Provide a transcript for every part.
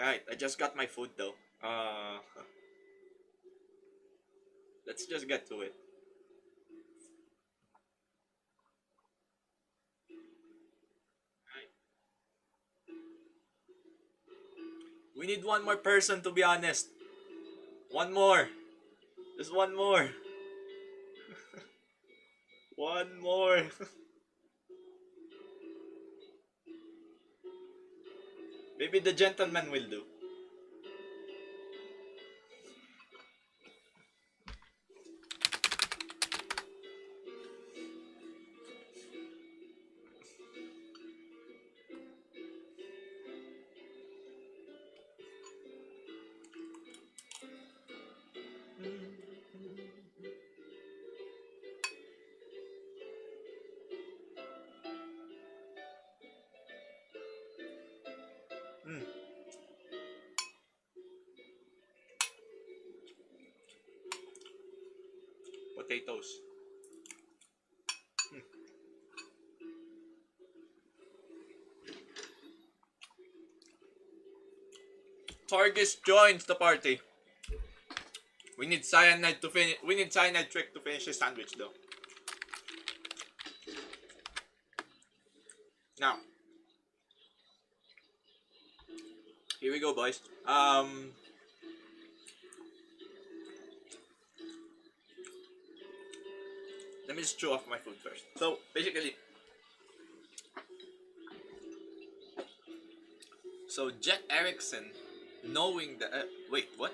Alright, I just got my food though. Let's just get to it. We need one more person, to be honest. One more. Just one more. One more. Maybe the gentleman will do. Mm. Potatoes. Torgis joins the party. We need cyanide to finish. We need cyanide trick to finish his sandwich, though. Now, here we go, boys. Let me just chew off my food first. So basically, Jet Erickson, knowing that wait, what?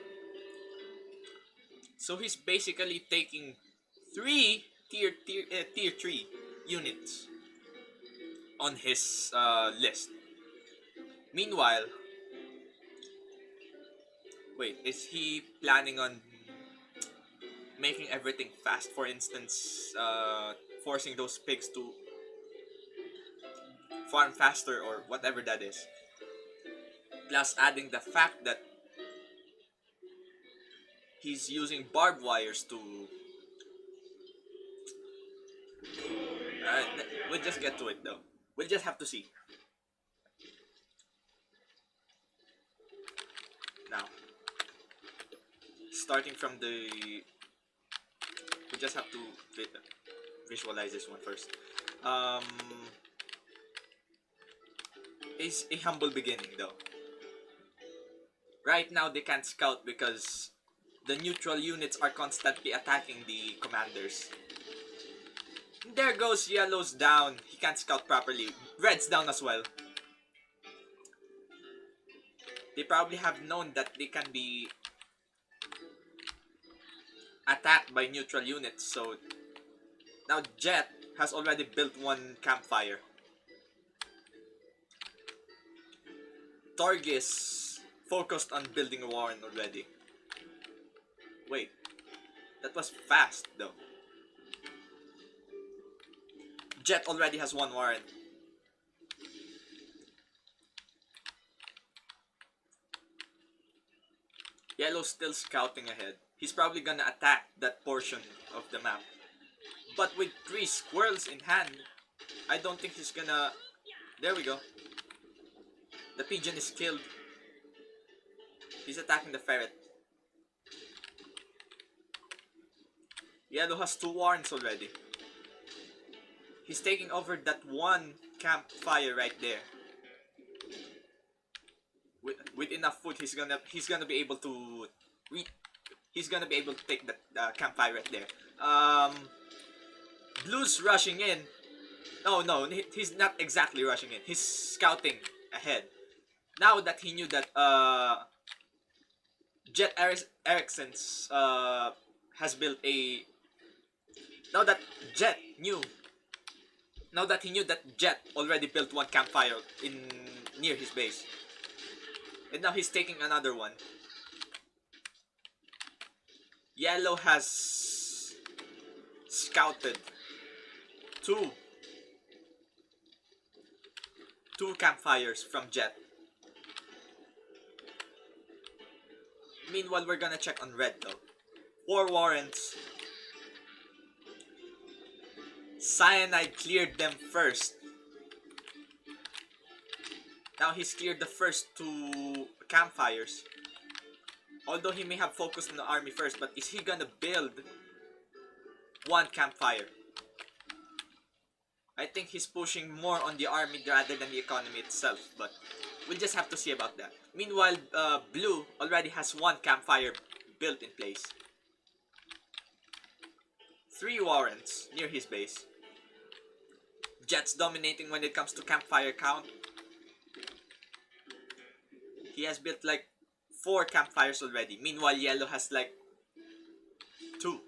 So he's basically taking 3 tier 3 units on his list. Meanwhile, wait, is he planning on making everything fast? For instance, forcing those pigs to farm faster or whatever that is. Plus adding the fact that he's using barbed wires to... we'll just get to it though. We'll just have to see. Now, starting from the... we just have to visualize this one first. It's a humble beginning though. Right now they can't scout because the neutral units are constantly attacking the commanders. There goes Yellow's down. He can't scout properly. Red's down as well. They probably have known that they can be attacked by neutral units. So now Jet has already built one campfire. Torgis focused on building a warren already. Wait, that was fast though. Jet already has one warren. Yellow's still scouting ahead. He's probably gonna attack that portion of the map. But with 3 squirrels in hand, I don't think he's gonna... There we go. The pigeon is killed. He's attacking the ferret. Yellow has 2 warrens already. He's taking over that one campfire right there. With enough food, he's gonna be able to take that campfire right there. Blue's rushing in. No, he's not exactly rushing in. He's scouting ahead. Now that he knew that Jet Erickson's has built a... Now that he knew that Jet already built one campfire near his base. And now he's taking another one. Yellow has scouted two campfires from Jet. Meanwhile, we're gonna check on Red though. 4 warrants. Cyanide cleared them first. Now he's cleared the first two campfires. Although he may have focused on the army first, but is he gonna build one campfire? I think he's pushing more on the army rather than the economy itself, but we'll just have to see about that. Meanwhile, Blue already has one campfire built in place. 3 warrants near his base. Jet's dominating when it comes to campfire count. He has built like 4 campfires already. Meanwhile, Yellow has like 2.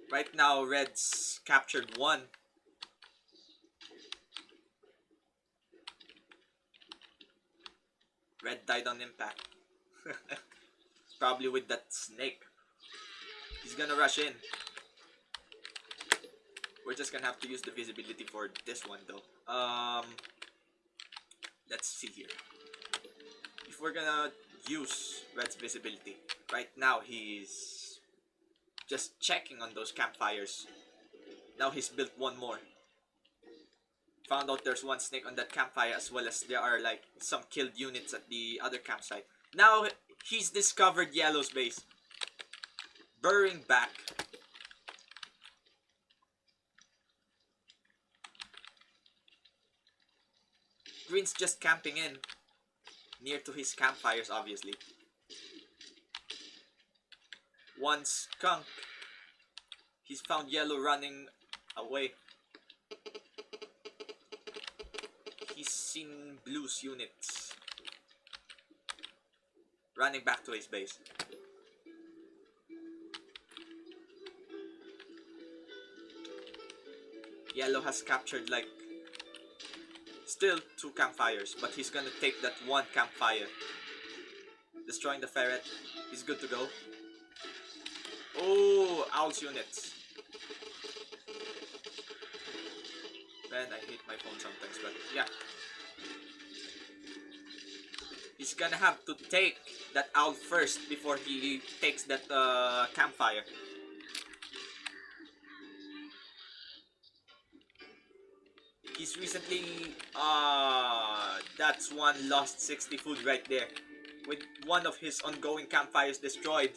Right now, Red's captured 1. Red died on impact. Probably with that snake. He's gonna rush in. We're just gonna have to use the visibility for this one though. Let's see here. If we're gonna use Red's visibility, right now he's just checking on those campfires. Now he's built 1 more. Found out there's 1 snake on that campfire, as well as there are like some killed units at the other campsite. Now he's discovered Yellow's base. Burrowing back. Green's just camping in. Near to his campfires, obviously. 1 skunk. He's found Yellow running away. He's seen Blue's units running back to his base. Yellow has captured like still 2 campfires, but he's gonna take that 1 campfire. Destroying the ferret. He's good to go. Oh, Owl's units. Man, I hate my phone sometimes, but yeah. He's gonna have to take that Owl first before he takes that campfire. He's recently, that's 1 lost 60 food right there. With 1 of his ongoing campfires destroyed.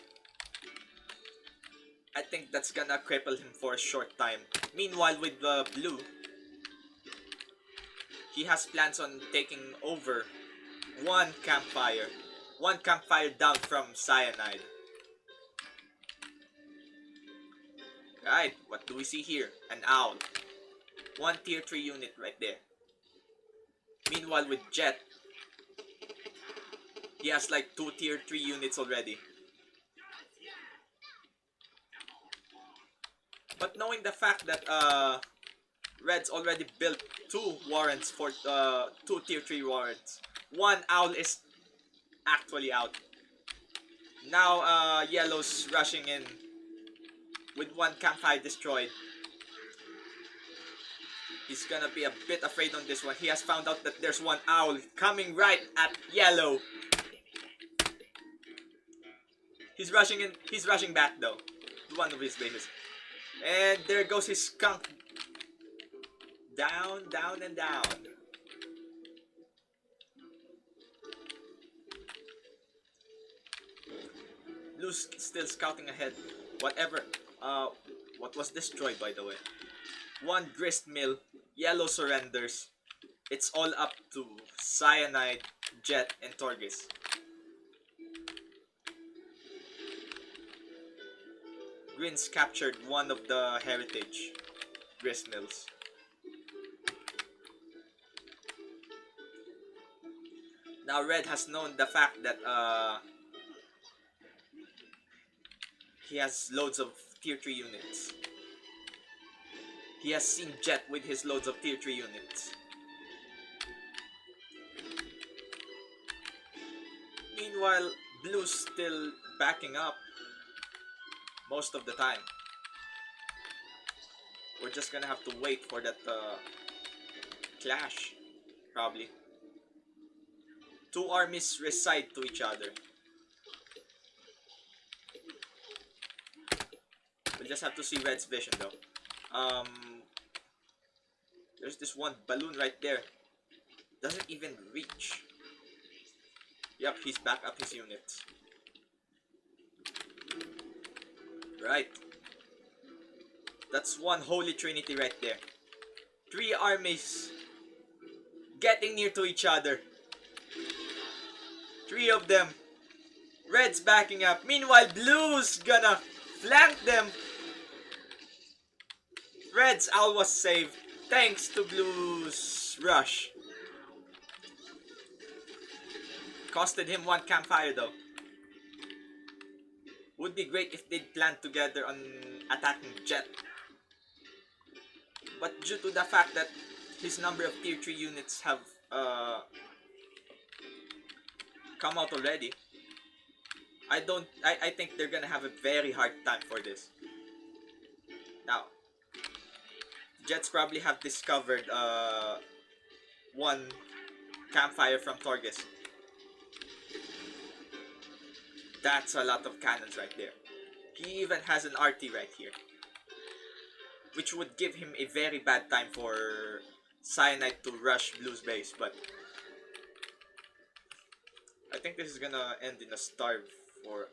I think that's gonna cripple him for a short time. Meanwhile, with Blue, he has plans on taking over 1 campfire. 1 campfire down from Cyanide. Right, what do we see here? An Owl. 1 tier 3 unit right there. Meanwhile, with Jet, he has like 2 tier 3 units already. But knowing the fact that Red's already built 2 warrants for 2 tier 3 warrants, 1 Owl is actually out. Now Yellow's rushing in with 1 campfire destroyed. He's gonna be a bit afraid on this one. He has found out that there's 1 Owl coming right at Yellow. He's rushing in. He's rushing back though to 1 of his bases. And there goes his skunk. Down, down, and down. Blue's still scouting ahead. Whatever. What was destroyed, by the way? 1 grist mill. Yellow surrenders. It's all up to Cyanide, Jet, and Torgis. Green's captured 1 of the heritage grist mills. Now Red has known the fact that he has loads of tier 3 units. He has seen Jet with his loads of tier 3 units. Meanwhile, Blue's still backing up most of the time. We're just gonna have to wait for that clash, probably. 2 armies reside to each other. We'll just have to see Red's vision though. There's this one balloon right there. Doesn't even reach. Yep, he's back up his units. Right. That's one holy trinity right there. 3 armies getting near to each other. 3 of them. Red's backing up. Meanwhile, Blue's gonna flank them. Red's owl was saved thanks to Blue's rush. Costed him 1 campfire though. Would be great if they'd planned together on attacking Jet. But due to the fact that his number of tier 3 units have come out already, I think they're gonna have a very hard time for this. Now, Jets probably have discovered 1 campfire from Torges. That's a lot of cannons right there. He even has an RT right here, which would give him a very bad time for Cyanide to rush Blue's base, but I think this is gonna end in a starve or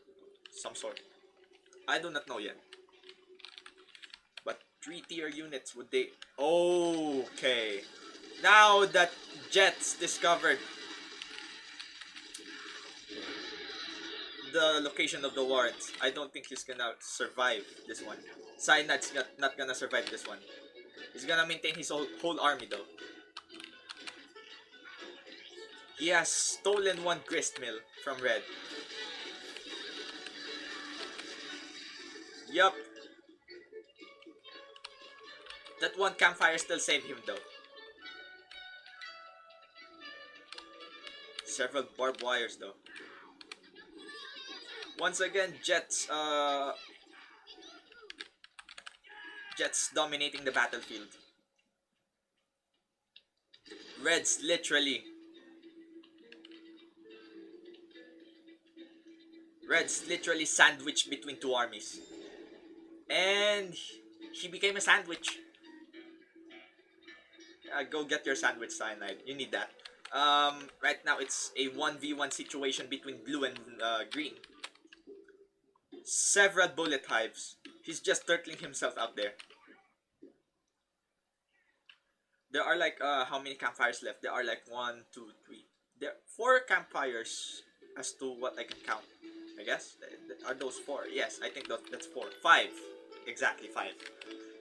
some sort. I do not know yet. But 3 tier units, would they... Okay. Now that Jet's discovered the location of the warrants, I don't think he's gonna survive this one. Cyanide's not gonna survive this one. He's gonna maintain his whole army though. He has stolen 1 grist mill from Red. Yup. That 1 campfire still saved him though. Several barbed wires though. Once again, Jets dominating the battlefield. Red's literally sandwiched between 2 armies. And he became a sandwich. Go get your sandwich, Cyanide. You need that. Right now it's a 1v1 situation between blue and green. Several bullet hives. He's just turtling himself out there. There are like how many campfires left? There are like 1, 2, 3. There are 4 campfires as to what I can count. I guess are those 4? Yes, I think that's 4. 5, exactly 5.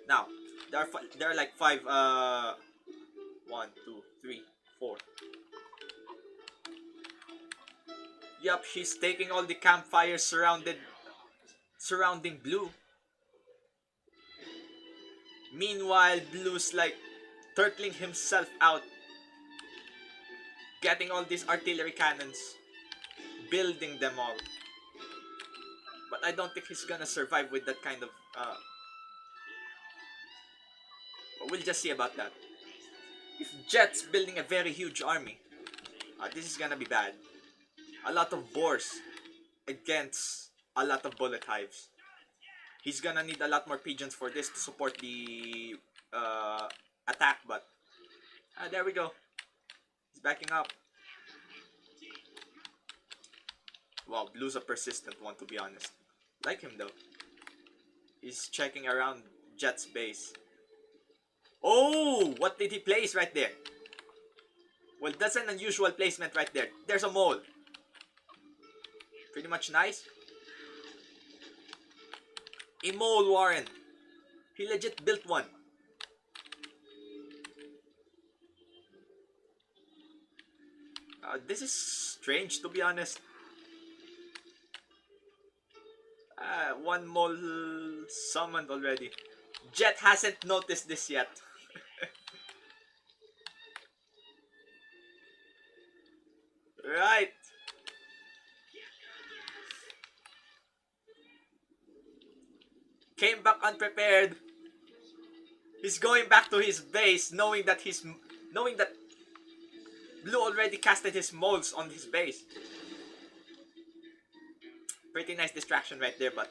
Now there are like 5. 1, 2, 3, 4. Yup, he's taking all the campfires surrounding blue. Meanwhile, blue's like turtling himself out, getting all these artillery cannons, building them all. But I don't think he's gonna survive with that kind of but we'll just see about that. If Jet's building a very huge army, this is gonna be bad. A lot of boars against a lot of bullet hives. He's gonna need a lot more pigeons for this to support the attack, but there we go. He's backing up. Wow, blue's a persistent one, to be honest. Like him though. He's checking around Jet's base. Oh, what did he place right there? Well, that's an unusual placement right there. There's a mole. Pretty much nice. A mole warren. He legit built one. This is strange, to be honest. 1 mole summoned already. Jet hasn't noticed this yet. Right. Came back unprepared. He's going back to his base knowing that blue already casted his moles on his base. Pretty nice distraction right there, but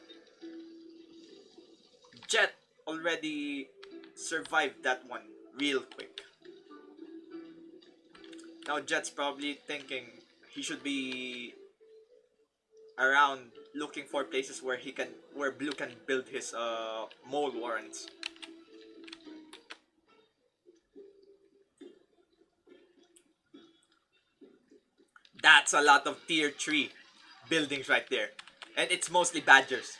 Jet already survived that one real quick. Now Jet's probably thinking he should be around looking for places where Blue can build his mole warrants. That's a lot of tier 3 buildings right there. And it's mostly badgers.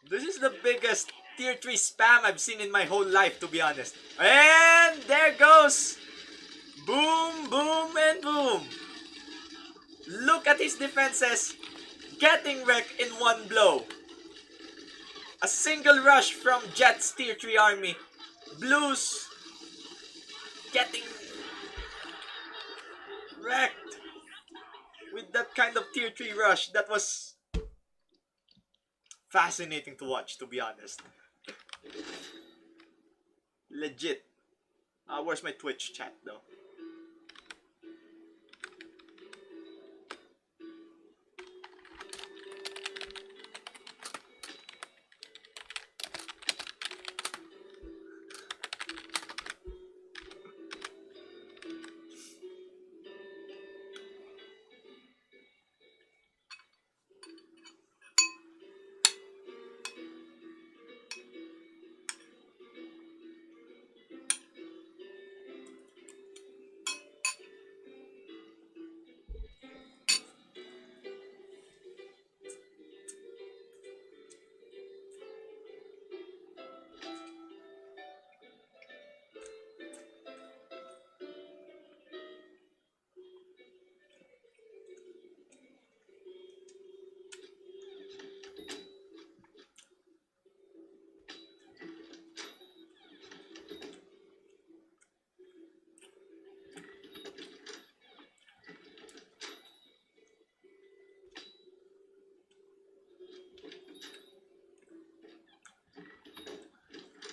This is the biggest tier 3 spam I've seen in my whole life, to be honest. And there goes! Boom, boom, and boom! Look at his defenses getting wrecked in one blow. A single rush from Jet's tier 3 army. Blues getting wrecked with that kind of tier 3 rush. That was fascinating to watch, to be honest. Legit. Where's my Twitch chat though?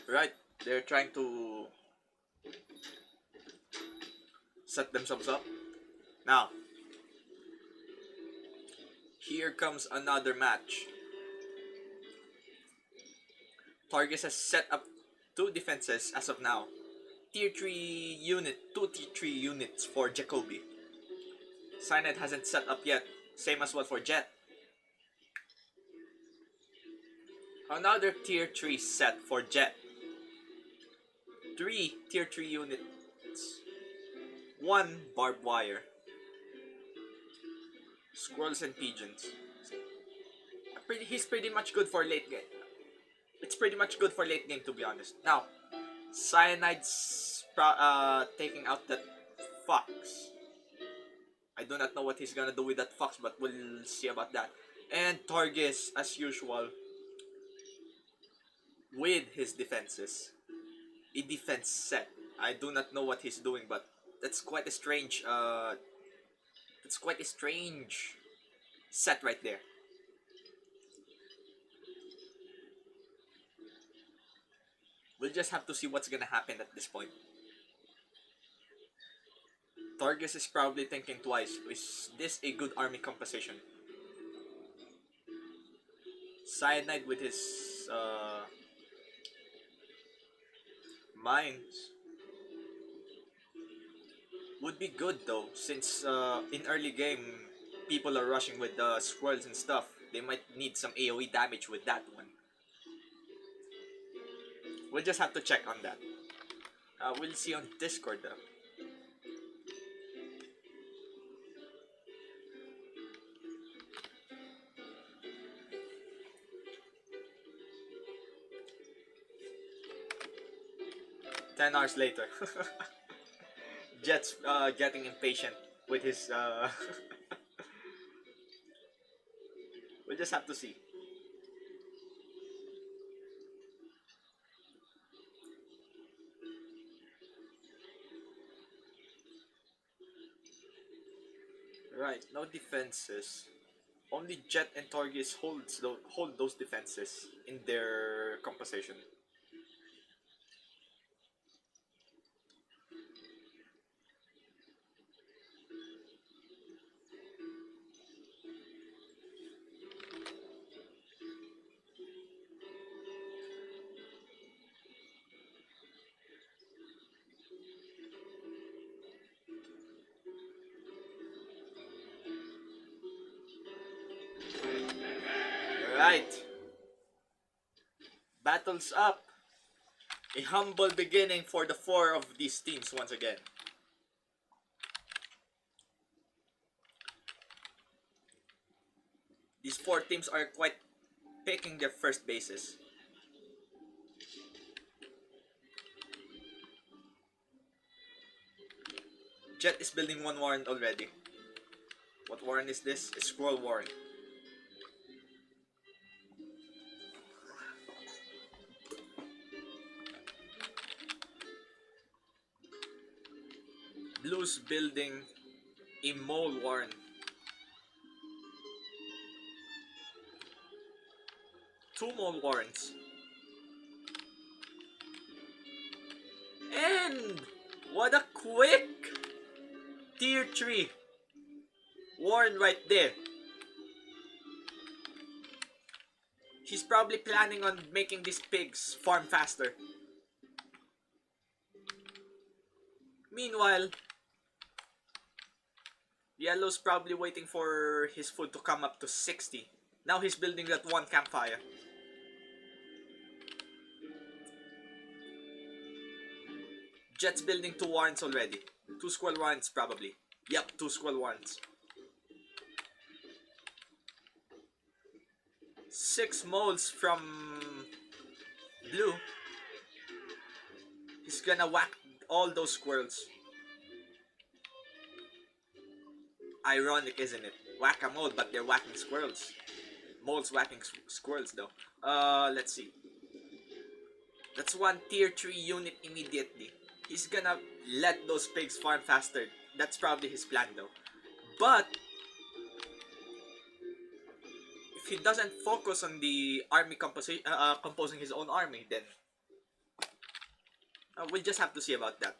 Right, they're trying to set themselves up. Now, here comes another match. Targus has set up 2 defenses as of now. Tier 3 unit, 2 tier 3 units for Jacoby. Cyanide hasn't set up yet, same as well for Jet. Another tier 3 set for Jet. 3 tier 3 units. 1 barbed wire. Squirrels and pigeons. He's pretty much good for late game. It's pretty much good for late game, to be honest. Now, Cyanide's taking out that fox. I do not know what he's gonna do with that fox, but we'll see about that. And Targus, as usual, with his defenses. A defense set. I do not know what he's doing, but that's quite a strange set right there. We'll just have to see what's gonna happen at this point. Targus is probably thinking twice. Is this a good army composition? Cyanide with his mines would be good though, since in early game people are rushing with the squirrels and stuff. They might need some AoE damage with that one. We'll just have to check on that. We'll see on Discord though. Ten hours later. Jet's getting impatient with his we'll just have to see. Right, no defenses. Only Jet and Targus hold those defenses in their composition. Alright. Battles up. A humble beginning for the four of these teams once again. These four teams are quite picking their first bases. Jet is building one warren already. What warren is this? A scroll warren. Blue's building a mole warren. Two mole warrens. And what a quick tier 3 warren right there. He's probably planning on making these pigs farm faster. Meanwhile, Yellow's probably waiting for his food to come up to 60. Now he's building that one campfire. Jet's building two warrens already. Two squirrel warrens probably. Yep, two squirrel warrens. 6 moles from Blue. He's gonna whack all those squirrels. Ironic, isn't it? Whack-a-mole, but they're whacking squirrels. Moles whacking squirrels though. Let's see. That's one tier 3 unit immediately. He's gonna let those pigs farm faster. That's probably his plan though. But if he doesn't focus on the army composing his own army, then we'll just have to see about that.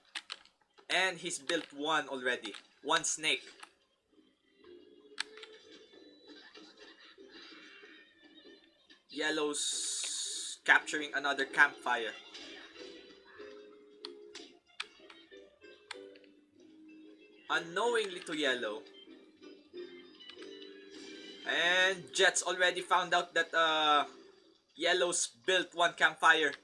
And he's built one already. One snake. Yellow's capturing another campfire. Unknowingly to Yellow. And Jet's already found out that Yellow's built one campfire.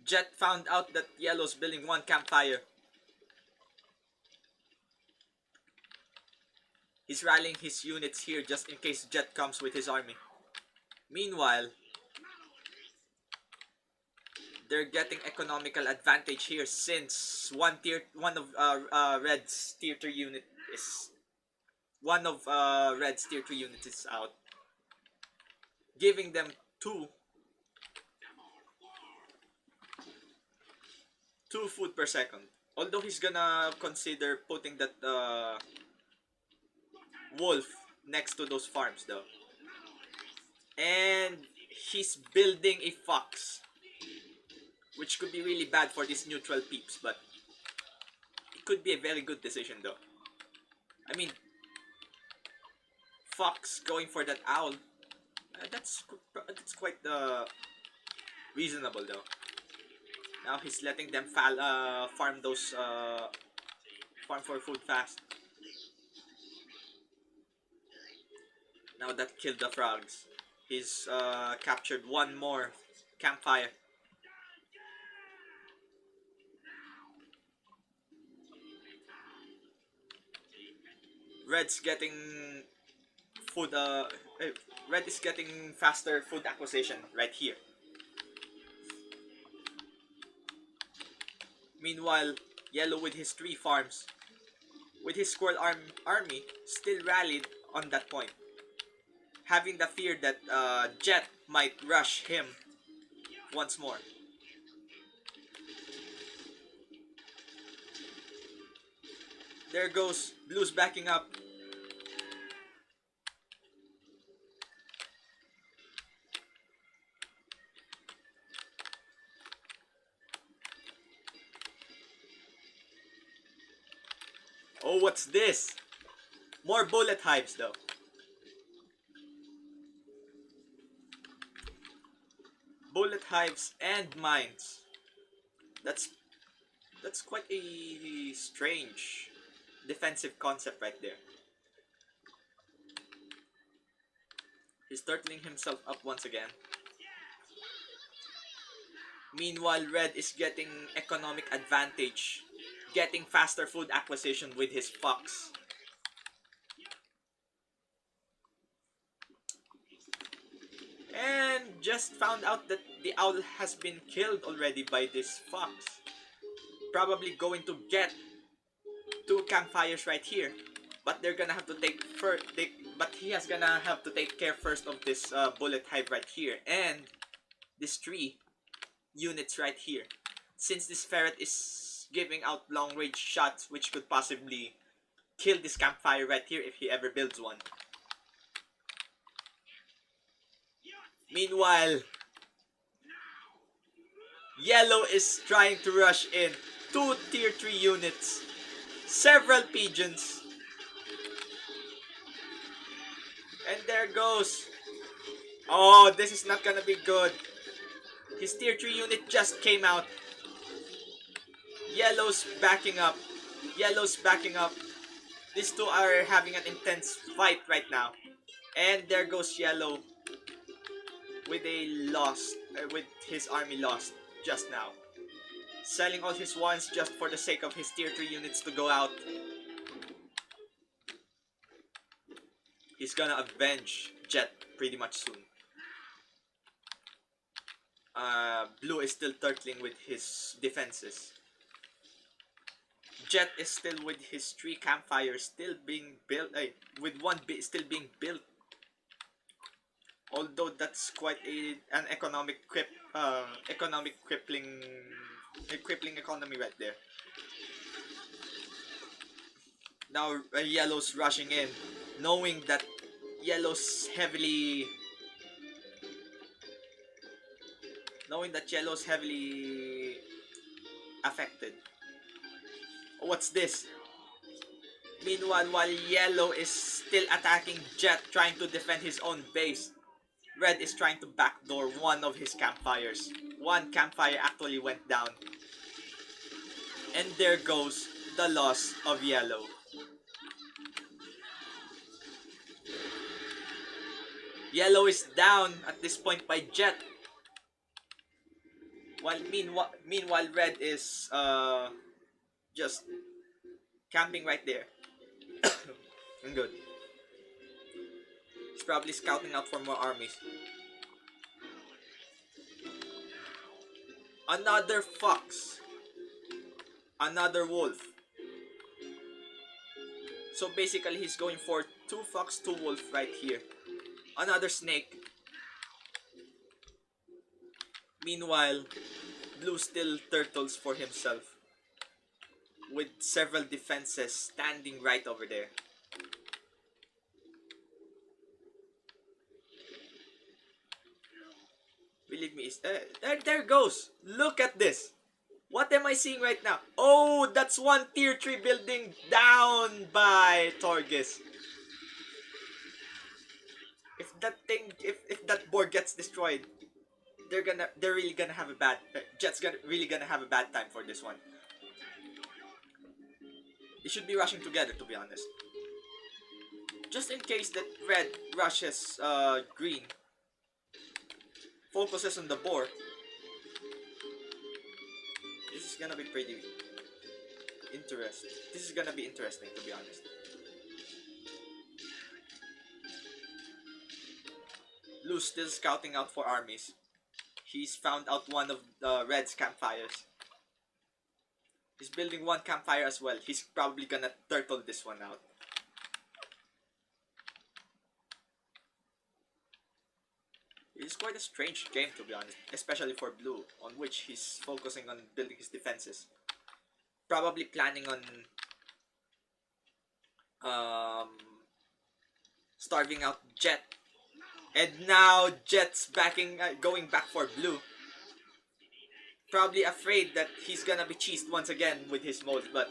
Jet found out that Yellow's building one campfire. He's rallying his units here just in case Jet comes with his army. Meanwhile, they're getting economical advantage here since one of Red's tier 3 unit is out, giving them two food per second. Although he's gonna consider putting that wolf next to those farms though. And he's building a fox, which could be really bad for these neutral peeps, but it could be a very good decision though. I mean, fox going for that owl, that's quite reasonable though. Now he's letting them farm those farm for food fast. Now that killed the frogs. He's captured one more campfire. Red's getting food. Red is getting faster food acquisition right here. Meanwhile, Yellow with his 3 farms, with his squirrel army, still rallied on that point, having the fear that Jet might rush him once more. There goes Blue's backing up. Oh, what's this? More bullet hives though. Bullet hives and mines. That's quite a strange defensive concept right there. He's turtling himself up once again. Meanwhile, Red is getting economic advantage, getting faster food acquisition with his fox. And just found out that the owl has been killed already by this fox. Probably going to get 2 campfires right here. But they're gonna have to take first. But he has gonna have to take care first of this bullet hive right here and this 3 units right here. Since this ferret is giving out long range shots, which could possibly kill this campfire right here if he ever builds one. Meanwhile, Yellow is trying to rush in 2 tier 3 units, several pigeons, and there goes. Oh, this is not gonna be good. His tier 3 unit just came out. Yellow's backing up. Yellow's backing up. These two are having an intense fight right now. And there goes Yellow with a loss, with his army lost just now. Selling all his ones just for the sake of his tier 3 units to go out. He's gonna avenge Jet pretty much soon. Blue is still turtling with his defenses. Jet is still with his 3 campfires still being built, with 1 still being built. Although that's quite an economic crippling economy right there. Now Yellow's rushing in, knowing that Yellow's heavily affected. What's this? Meanwhile, while Yellow is still attacking Jet, trying to defend his own base, Red is trying to backdoor one of his campfires. 1 campfire actually went down. And there goes the loss of Yellow. Yellow is down at this point by Jet. While meanwhile Red is just camping right there. I'm good. He's probably scouting out for more armies. Another fox. Another wolf. So basically he's going for 2 fox, 2 wolf right here. Another snake. Meanwhile, Blue still turtles for himself, with several defenses standing right over there. Believe me, there goes. Look at this. What am I seeing right now? Oh, that's 1 tier 3 building down by Torgis. If that board gets destroyed, they're really gonna have a bad. Jet's really gonna have a bad time for this one. They should be rushing together, to be honest. Just in case that Red rushes green, focuses on the board. This is gonna be pretty interesting. This is gonna be interesting, to be honest. Blue's still scouting out for armies. He's found out one of Red's campfires. He's building 1 campfire as well. He's probably gonna turtle this one out. It's quite a strange game, to be honest, especially for Blue, on which he's focusing on building his defenses. Probably planning on starving out Jet. And now Jet's going back for Blue. Probably afraid that he's gonna be cheesed once again with his modes, but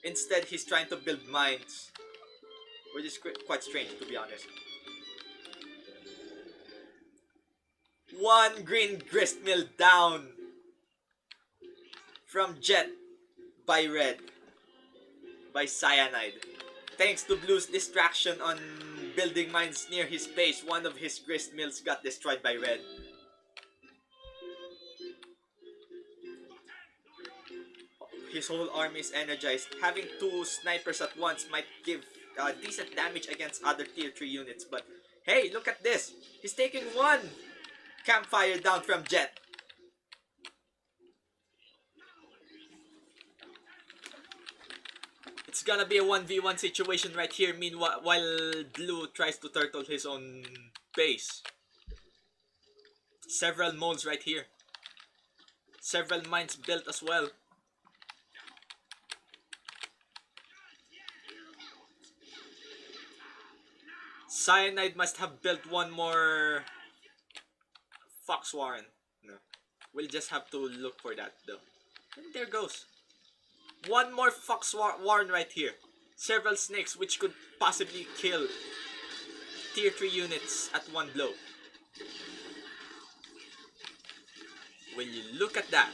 instead he's trying to build mines, which is quite strange, to be honest. 1 green gristmill down from Jet by Red, by Cyanide. Thanks to Blue's distraction on building mines near his base, one of his grist mills got destroyed by Red. His whole army is energized. Having 2 snipers at once might give decent damage against other tier 3 units, but hey, look at this! He's taking 1 campfire down from Jet. It's gonna be a 1v1 situation right here, meanwhile while Blue tries to turtle his own base. Several moles right here. Several mines built as well. Cyanide must have built one more Fox Warren. No. We'll just have to look for that though. And there goes. One more Fox Warren right here. Several snakes which could possibly kill tier 3 units at one blow. Will you look at that?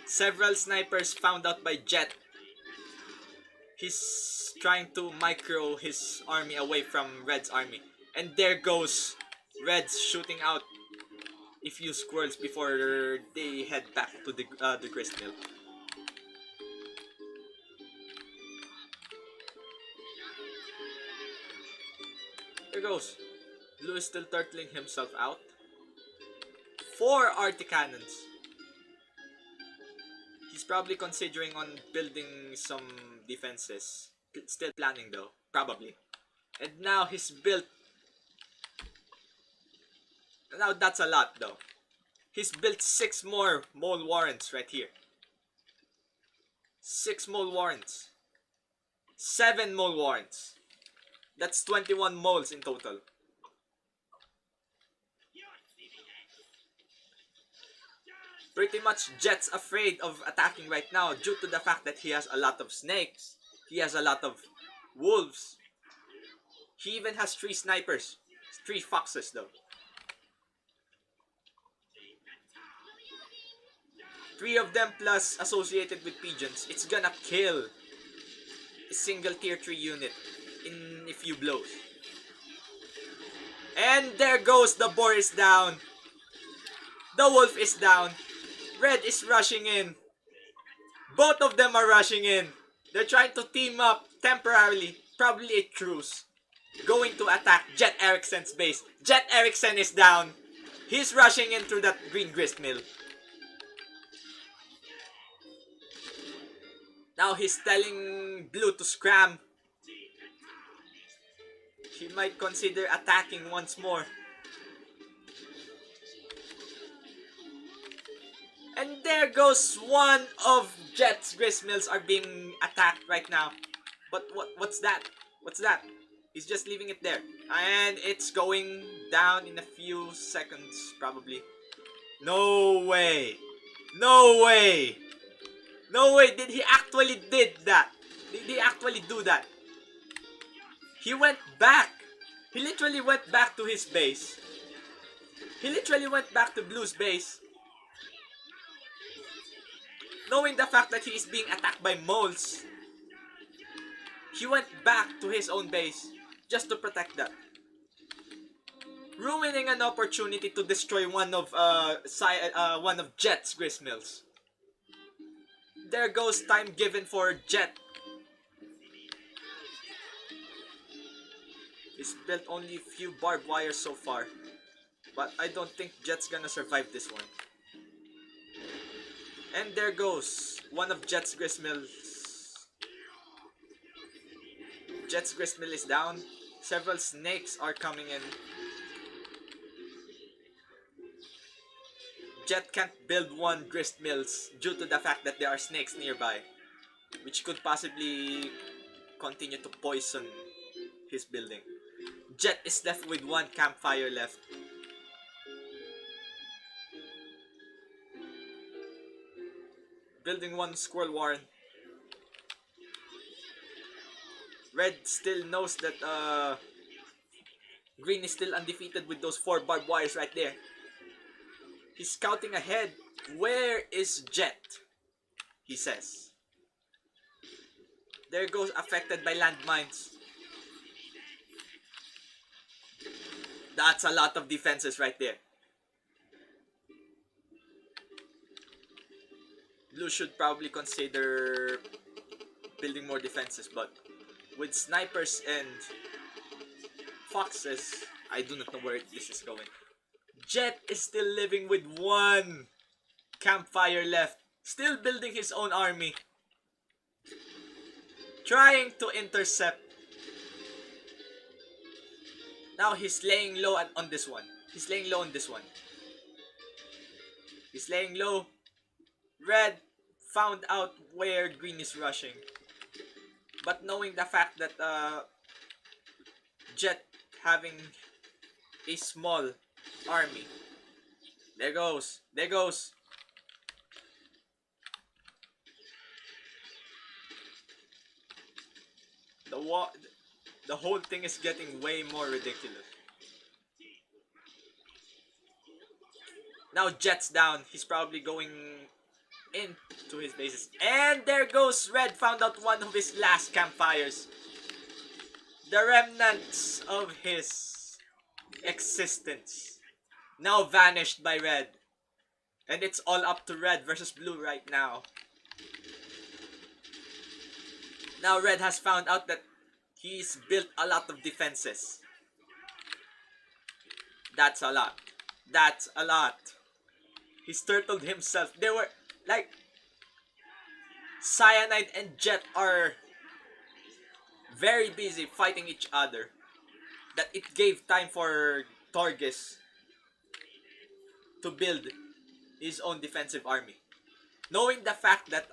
Several snipers found out by Jet. He's trying to micro his army away from Red's army. And there goes Red's shooting out a few squirrels before they head back to the grist mill. There goes. Blue is still turtling himself out. 4 arty cannons. He's probably considering on building some defenses. Still planning though, probably. And now he's built. Now that's a lot though. He's built 6 more mole warrants right here. 6 mole warrants. 7 mole warrants. That's 21 moles in total. Pretty much Jet's afraid of attacking right now due to the fact that he has a lot of snakes. He has a lot of wolves. He even has 3 snipers. 3 foxes though. 3 of them plus associated with pigeons. It's gonna kill a single tier 3 unit in a few blows. And there goes, the boar is down. The wolf is down. Red is rushing in. Both of them are rushing in. They're trying to team up temporarily. Probably a truce. Going to attack Jet Eriksen's base. Jet Eriksen is down. He's rushing in through that green grist mill. Now he's telling Blue to scram. He might consider attacking once more. And there goes one of Jet's grist mills are being attacked right now. But what's that? What's that? He's just leaving it there. And it's going down in a few seconds probably. No way. No way. No way. Did he actually did that? Did he actually do that? He went back. He literally went back to his base. He literally went back to Blue's base. Knowing the fact that he is being attacked by moles, he went back to his own base just to protect that. Ruining an opportunity to destroy one of Jet's grist mills. There goes time given for Jet. He's built only a few barbed wires so far. But I don't think Jet's gonna survive this one. And there goes one of Jet's grist mills. Jet's grist mill is down. Several snakes are coming in. Jet can't build one grist mills due to the fact that there are snakes nearby, which could possibly continue to poison his building. Jet is left with 1 campfire left. Building 1 squirrel warren. Red still knows that Green is still undefeated with those 4 barbed wires right there. He's scouting ahead. Where is Jet? he says. There goes affected by landmines. That's a lot of defenses right there. Blue should probably consider building more defenses, but with snipers and foxes, I do not know where this is going. Jet is still living with one campfire left, still building his own army, trying to intercept. Now he's laying low on this one. He's laying low on this one. He's laying low. Red found out where green is rushing. But knowing the fact that Jet having a small army. There goes. There goes. The whole thing is getting way more ridiculous. Now Jet's down. He's probably going into his bases. And there goes Red. Found out one of his last campfires. The remnants of his existence. Now vanished by Red. And it's all up to Red versus Blue right now. Now Red has found out that he's built a lot of defenses. That's a lot. That's a lot. He's turtled himself. They were like Cyanide and Jet are very busy fighting each other. That it gave time for Torgis to build his own defensive army. Knowing the fact that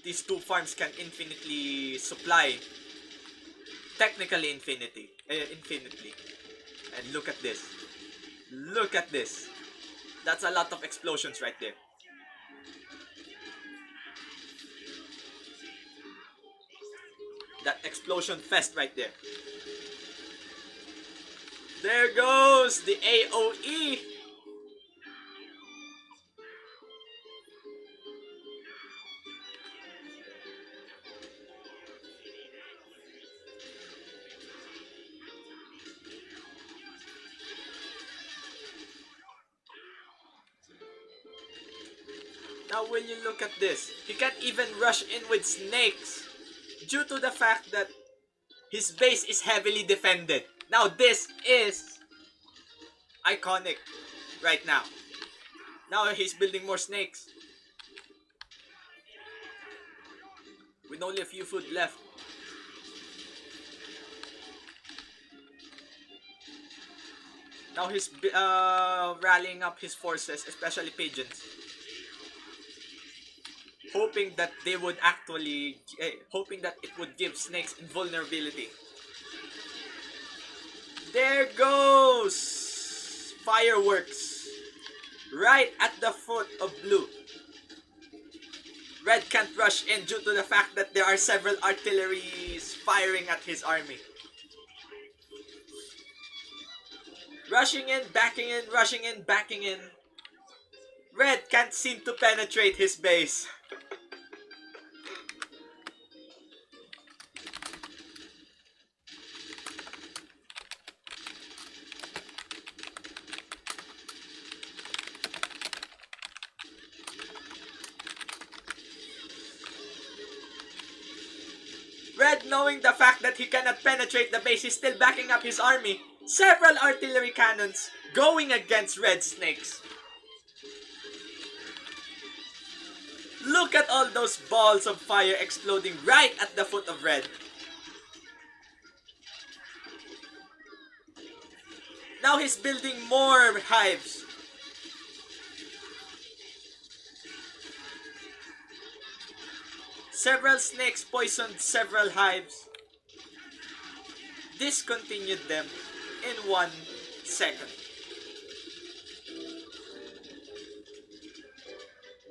these two farms can infinitely supply, technically infinitely. And look at this. Look at this. That's a lot of explosions right there. That explosion fest right there. There goes the AoE. Now will you look at this? He can't even rush in with snakes due to the fact that his base is heavily defended. Now this is iconic right now. Now he's building more snakes. With only a few food left. Now he's rallying up his forces, especially pigeons. Hoping that they would actually, hoping that it would give snakes invulnerability. There goes fireworks right at the foot of Blue. Red can't rush in due to the fact that there are several artilleries firing at his army. Rushing in, backing in, rushing in, backing in. Red can't seem to penetrate his base. Red, knowing the fact that he cannot penetrate the base, is still backing up his army. Several artillery cannons going against Red snakes. Look at all those balls of fire exploding right at the foot of Red. Now he's building more hives. Several snakes poisoned several hives. Discontinued them in 1 second.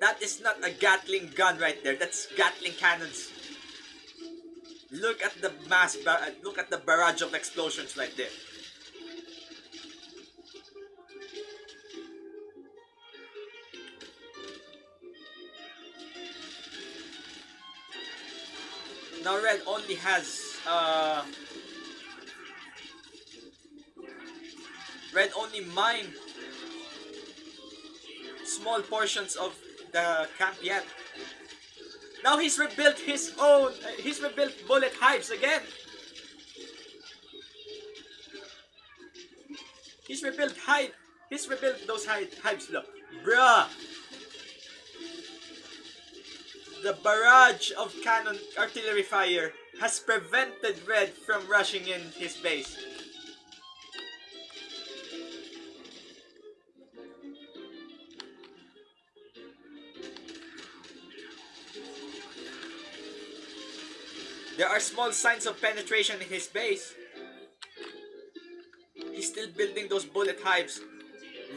That is not a Gatling gun right there. That's Gatling cannons. Look at the look at the barrage of explosions right there. Now red only has red only mined small portions of the camp yet. Now he's rebuilt his own, he's rebuilt bullet hives again. He's rebuilt those hives. Look, bruh. The barrage of cannon artillery fire has prevented red from rushing in his base. There are small signs of penetration in his base. He's still building those bullet hives.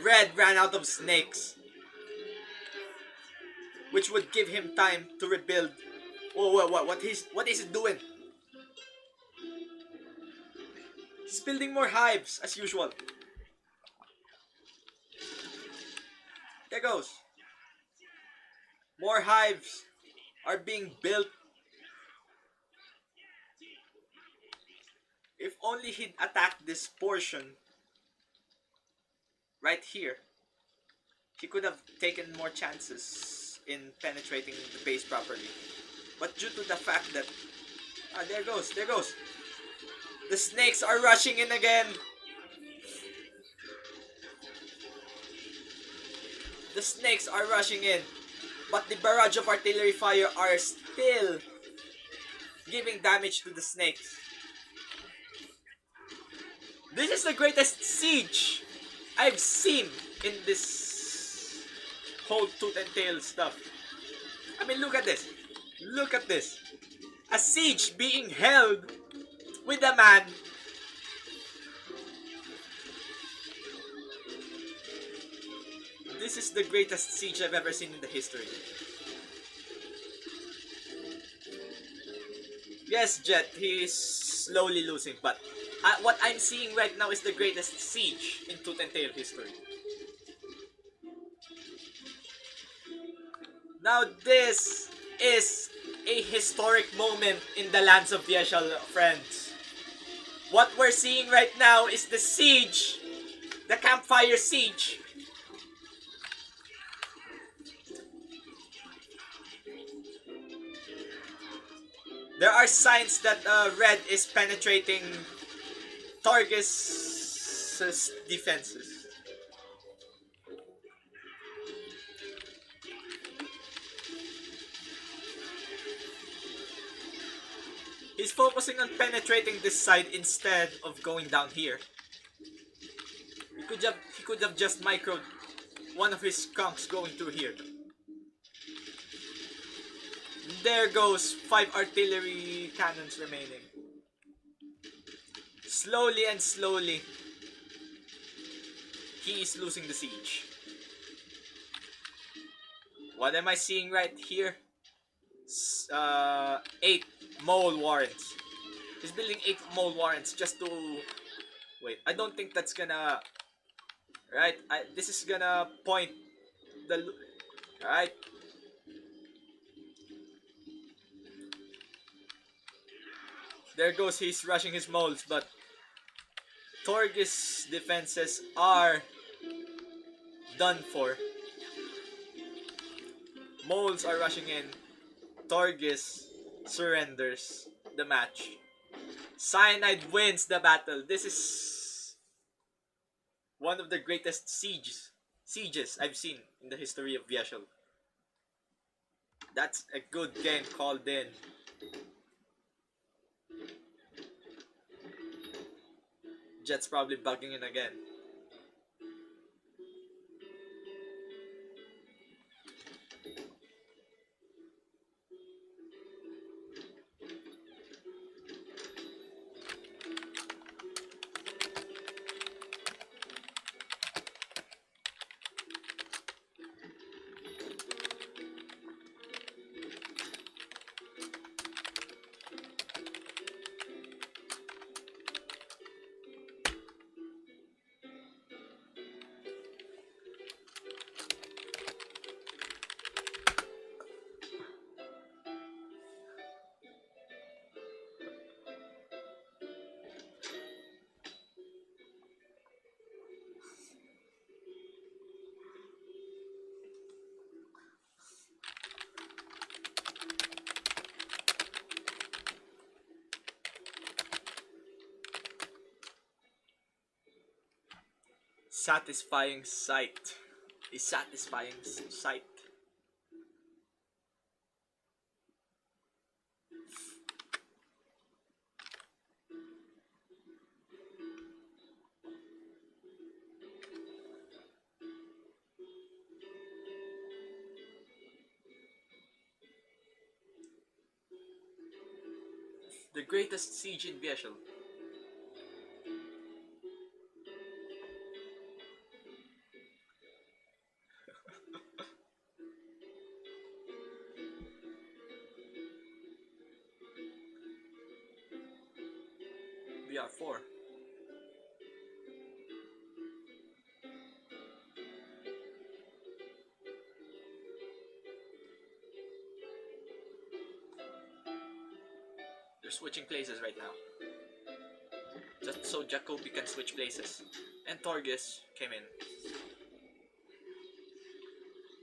Red ran out of snakes, which would give him time to rebuild. Oh, what is he doing? He's building more hives as usual. There goes. More hives are being built. If only he'd attacked this portion right here, he could have taken more chances in penetrating the base properly. But due to the fact that... there goes. The snakes are rushing in again. The snakes are rushing in. But the barrage of artillery fire are still giving damage to the snakes. This is the greatest siege I've seen in this whole tooth and tail stuff. I mean, look at this. Look at this. A siege being held with a man. This is the greatest siege I've ever seen in the history. Yes, Jet, he's slowly losing, but what I'm seeing right now is the greatest siege in Tooth and Tail history. Now this is a historic moment in the lands of VYESHAL, friends. What we're seeing right now is the siege, the CampFire siege. There are signs that red is penetrating Torgus' defenses. He's focusing on penetrating this side instead of going down here. He could have just microed one of his skunks going through here. There goes 5 artillery cannons remaining. Slowly and slowly, he is losing the siege. What am I seeing right here? 8 mole warrants. He's building 8 mole warrants just to... Wait, I don't think that's gonna... Right, this is gonna point the... Right. There goes, he's rushing his moles, but Torgus' defenses are done for. Moles are rushing in. Torgus surrenders the match. Cyanide wins the battle. This is one of the greatest sieges I've seen in the history of VYESHAL. That's a good game called in. Jet's probably bugging in again. Satisfying sight. A satisfying sight. The greatest siege in VYESHAL. VR4. They're switching places right now. Just so Jacoby can switch places. And Torgis came in.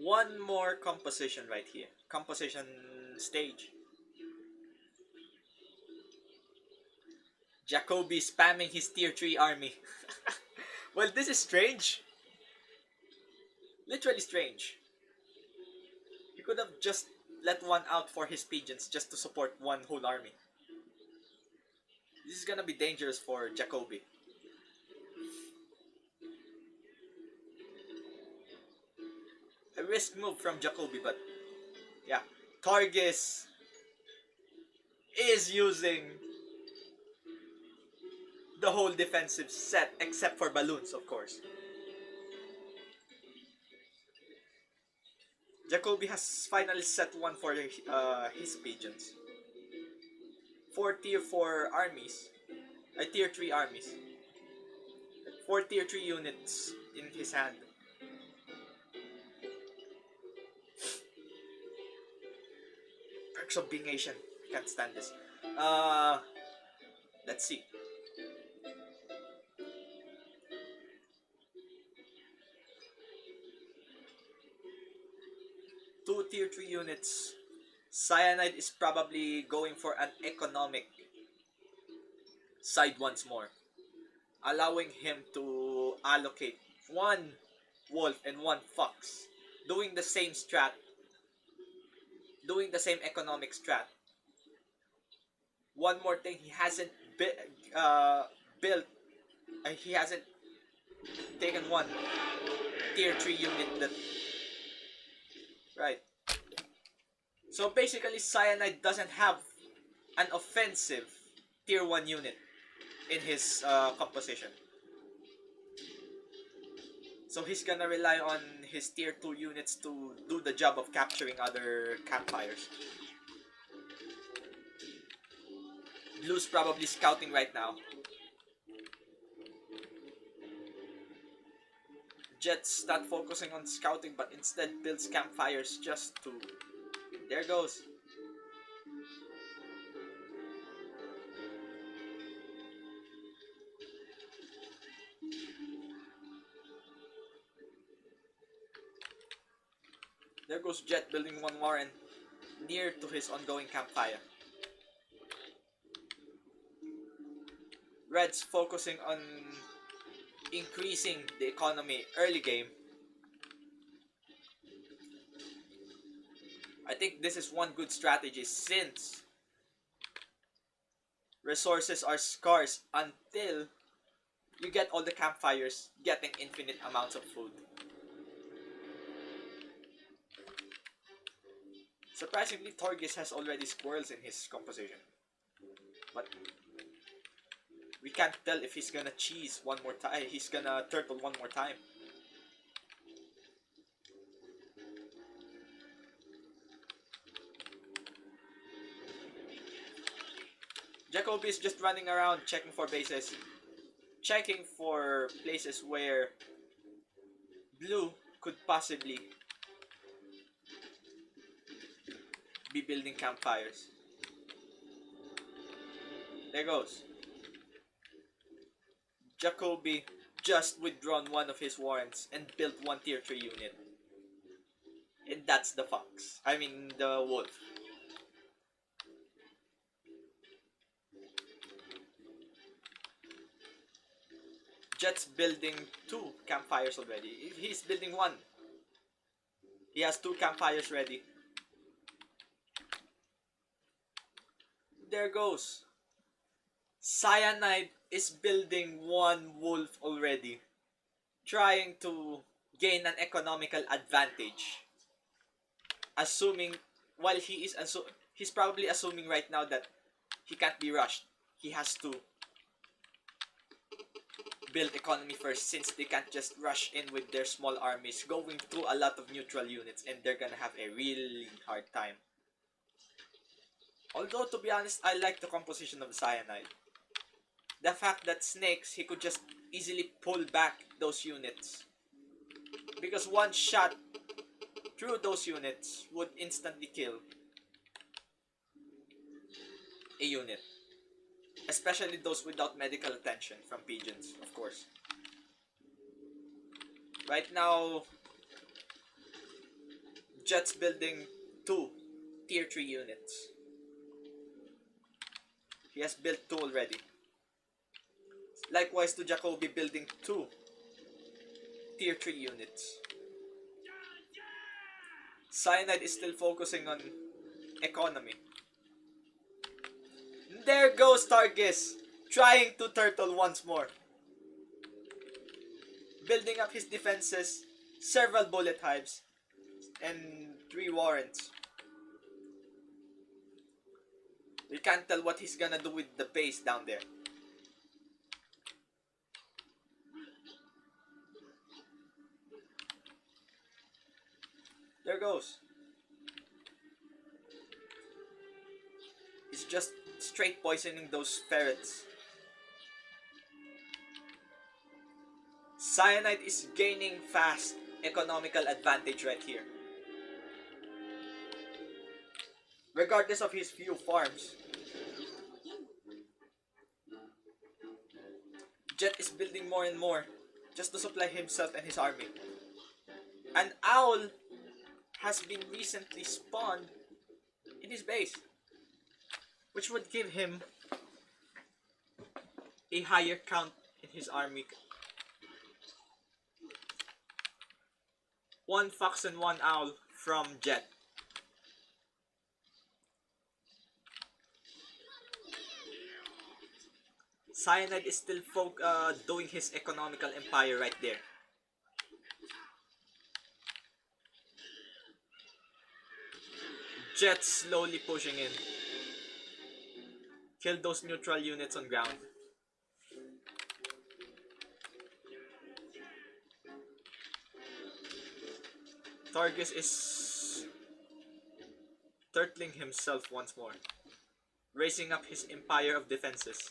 One more composition right here. Composition stage. Jacoby spamming his tier 3 army. Well, this is strange. Literally strange. He could have just let one out for his pigeons just to support one whole army. This is gonna be dangerous for Jacoby. A risk move from Jacoby, but yeah. Torgis is using the whole defensive set except for balloons, of course. Jacoby has finally set one for his pigeons. 4 tier 4 armies. Tier 3 armies. 4 tier 3 units in his hand. Perks of being Asian. Can't stand this. Let's see. 2 tier 3 units. Cyanide is probably going for an economic side once more, allowing him to allocate 1 wolf and 1 fox, doing the same strat, doing the same economic strat. One more thing, he hasn't built, he hasn't taken 1 tier 3 unit that, right. So basically, Cyanide doesn't have an offensive tier 1 unit in his composition. So he's gonna rely on his tier 2 units to do the job of capturing other campfires. Blue's probably scouting right now. Jet's not focusing on scouting but instead builds campfires just to... There goes. There goes Jet building 1 warren near to his ongoing campfire. Red's focusing on increasing the economy early game. I think this is one good strategy since resources are scarce until you get all the campfires getting infinite amounts of food. Surprisingly, Torgis has already squirrels in his composition. But we can't tell if he's gonna cheese one more time. He's gonna turtle one more time. Jacoby is just running around checking for bases. Checking for places where Blue could possibly be building campfires. There goes. Jacoby just withdrawn one of his warrants and built 1 tier 3 unit. And that's the fox. I mean the wolf. Jet's building 2 campfires already. He's building 1. He has 2 campfires ready. There goes. Cyanide is building 1 wolf already, trying to gain an economical advantage. Assuming, while he's probably assuming right now that he can't be rushed. He has to build economy first, since they can't just rush in with their small armies, going through a lot of neutral units, and they're gonna have a really hard time. Although, to be honest, I like the composition of Cyanide. The fact that Snakes, he could just easily pull back those units, because one shot through those units would instantly kill a unit. Especially those without medical attention from pigeons, of course. Right now, Jet's building 2 tier 3 units. He has built 2 already. Likewise to Jacoby, building 2 tier 3 units. Cyanide is still focusing on economy. There goes Targus, trying to turtle once more. Building up his defenses, several bullet hives, and 3 warrants. We can't tell what he's gonna do with the base down there. There goes. He's just straight poisoning those ferrets. Cyanide is gaining fast economical advantage right here. Regardless of his few farms. Jet is building more and more just to supply himself and his army. An owl has been recently spawned in his base, which would give him a higher count in his army. 1 fox and 1 owl from Jet. Cyanide is still doing his economical empire right there. Jet slowly pushing in. Kill those neutral units on ground. Targus is turtling himself once more, raising up his empire of defenses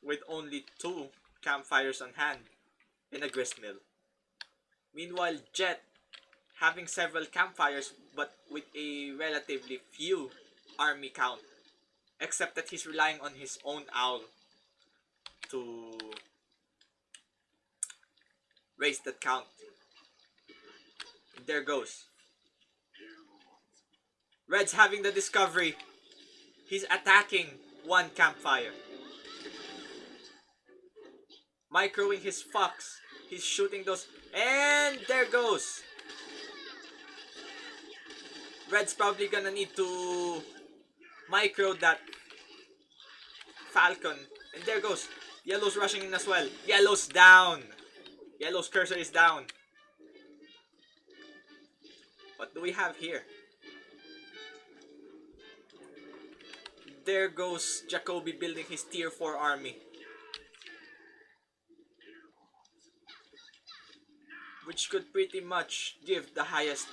with only 2 campfires on hand and a gristmill. Meanwhile, Jet, having several campfires but with a relatively few army count, except that he's relying on his own owl to raise that count. There goes. Red's having the discovery. He's attacking 1 campfire. Microing his fox. He's shooting those. And there goes. Red's probably gonna need to micro that falcon. And there goes. Yellow's rushing in as well. Yellow's down. Yellow's cursor is down. What do we have here? There goes Jacoby building his tier 4 army, which could pretty much give the highest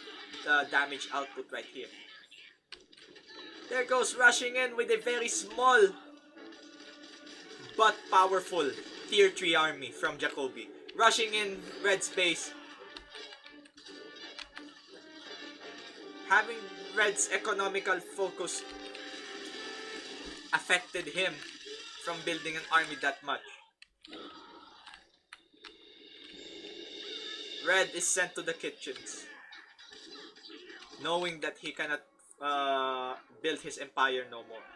damage output right here. There goes rushing in with a very small but powerful tier 3 army from Jacoby. Rushing in Red's base. Having Red's economical focus affected him from building an army that much. Red is sent to the kitchens, knowing that he cannot build his empire no more.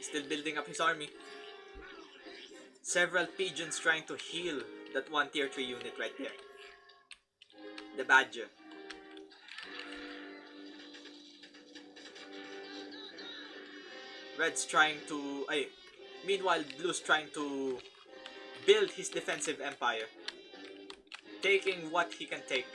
Still building up his army. Several pigeons trying to heal that one tier 3 unit right there. The Badger. Red's trying to... meanwhile, Blue's trying to build his defensive empire. Taking what he can take.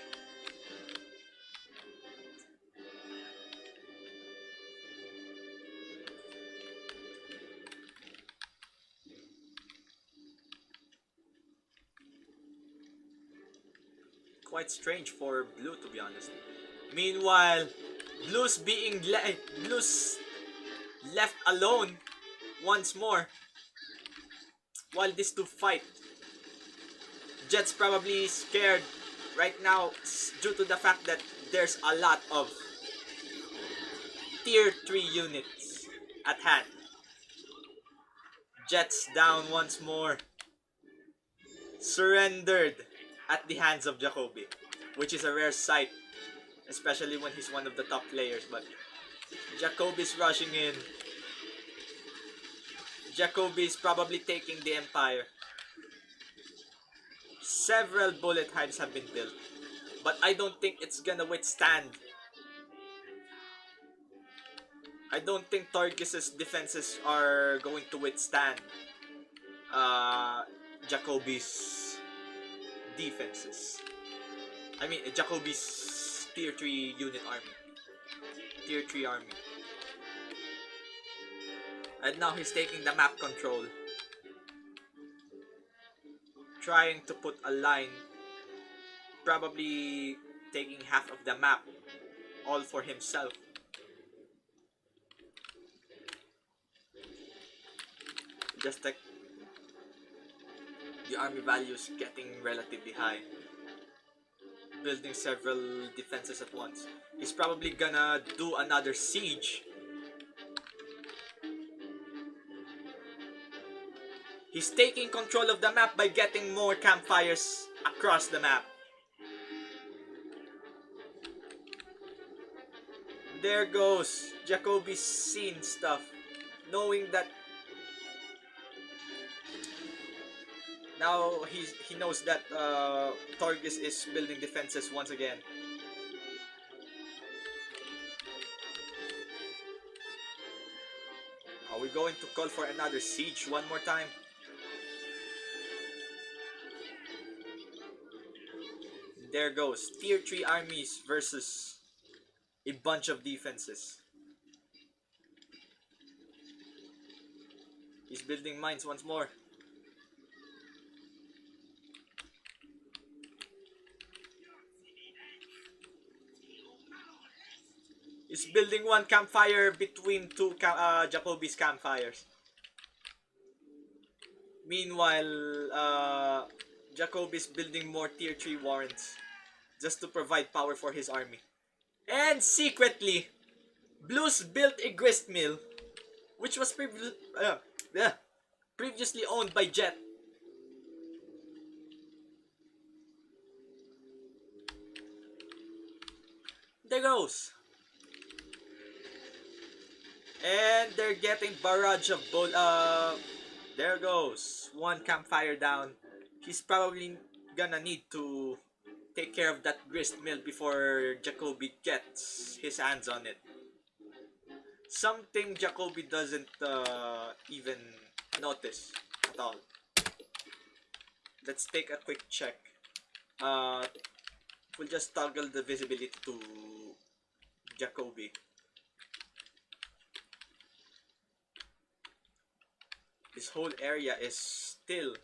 Quite strange for Blue, to be honest. Meanwhile, Blue's left alone once more while these two fight. Jet's probably scared right now due to the fact that there's a lot of tier 3 units at hand. Jet's down once more. Surrendered at the hands of Jacoby, which is a rare sight, especially when he's one of the top players. But Jacoby's rushing in. Jacoby's probably taking the empire. Several bullet hives have been built, but I don't think it's gonna withstand. I don't think Torgis's defenses are going to withstand Jacoby's defenses. I mean, Jacoby's tier 3 unit army. Tier 3 army. And now he's taking the map control. Trying to put a line. Probably taking half of the map. All for himself. Just like the army value is getting relatively high. Building several defenses at once. He's probably gonna do another siege. He's taking control of the map by getting more campfires across the map. There goes Jacoby's seen stuff, knowing that now he knows that Torgis is building defenses once again. Are we going to call for another siege one more time? There goes tier 3 armies versus a bunch of defenses. He's building mines once more. He's building one campfire between two Jacoby's campfires. Meanwhile, Jacoby's building more tier 3 warrants just to provide power for his army. And secretly, Blues built a grist mill, which was previously owned by Jet. There goes. And they're getting barrage of there goes. One campfire down. He's probably gonna need to take care of that grist mill before Jacoby gets his hands on it. Something Jacoby doesn't even notice at all. Let's take a quick check. We'll just toggle the visibility to Jacoby. This whole area is still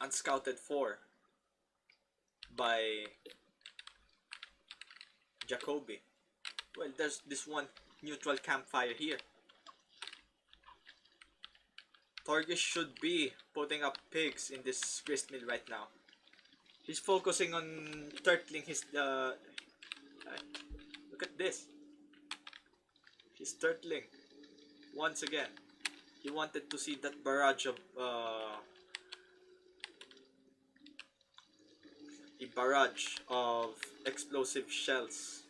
unscouted for by Jacoby. Well, there's this one neutral campfire here. Torgis should be putting up pigs in this grist mill right now. He's focusing on turtling his look at this. He's turtling once again. He wanted to see that barrage of explosive shells.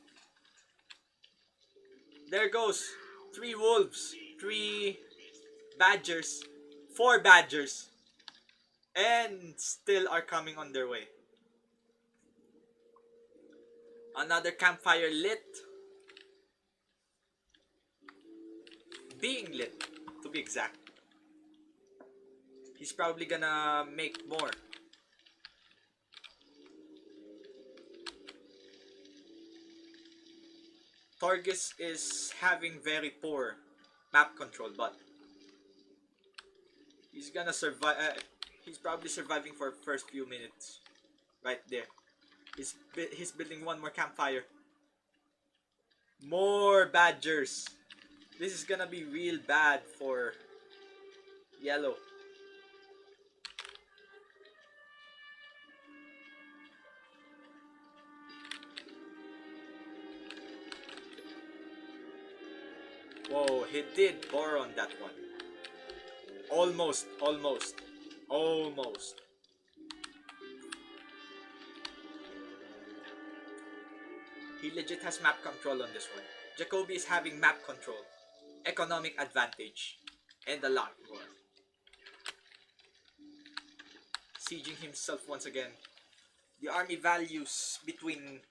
There goes 3 wolves, 3 Badgers. 4 Badgers. And still are coming on their way. Another campfire lit. Being lit, to be exact. He's probably gonna make more. Torgis is having very poor map control, but he's gonna survive. He's probably surviving for first few minutes. Right there. He's building one more campfire. More Badgers. This is gonna be real bad for yellow. Whoa, he did borrow on that one. Almost. He legit has map control on this one. Jacoby is having map control, economic advantage, and a lot more. Sieging himself once again. The army values between